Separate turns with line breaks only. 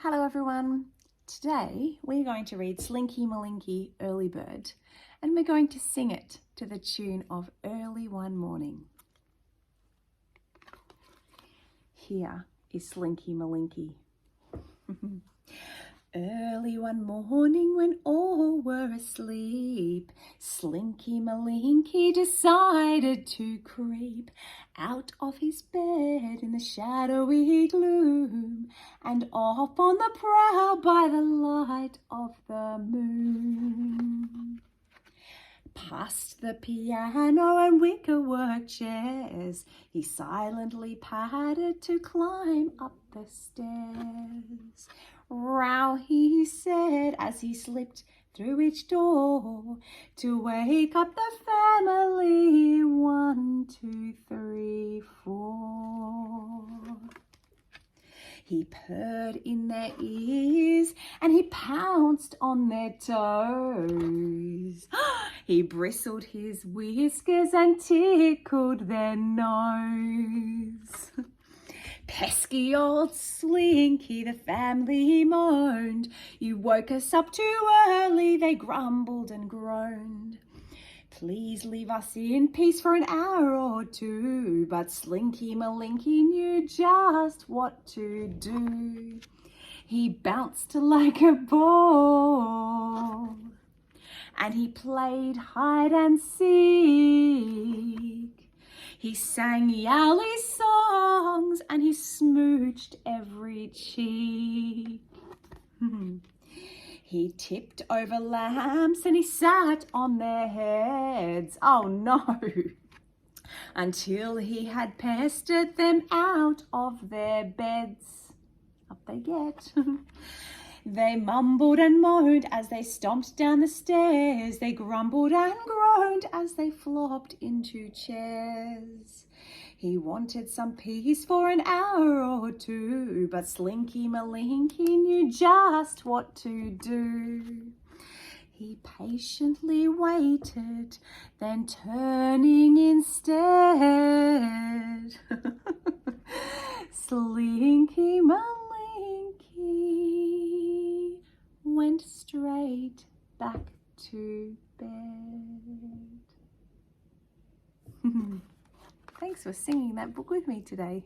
Hello everyone. Today we're going to read Slinky Malinki Early Bird and we're going to sing it to the tune of Early One Morning. Here is Slinky Malinki. Early one morning when all were asleep, Slinky Malinki decided to creep out of his bed in the shadowy gloom and off on the prowl by the light of the moon. Past the piano and wickerwork chairs, he silently padded to climb up the stairs. Row, he said as he slipped through each door to wake up the family. 1, 2, 3, 4. He purred in their ears and he pounced on their toes. He bristled his whiskers and tickled their nose. Pesky old Slinky, the family moaned. You woke us up too early, they grumbled and groaned. Please leave us in peace for an hour or two. But Slinky Malinki knew just what to do. He bounced like a ball and he played hide and seek. He sang yowly songs and he smooched every cheek. He tipped over lamps and he sat on their heads. Oh no! Until he had pestered them out of their beds. Up they get. They mumbled and moaned as they stomped down the stairs. They grumbled and groaned as they flopped into chairs. He wanted some peace for an hour or two, but Slinky Malinki knew just what to do. He patiently waited, then turning instead, Slinky Malinki went straight back to bed. Thanks for singing that book with me today.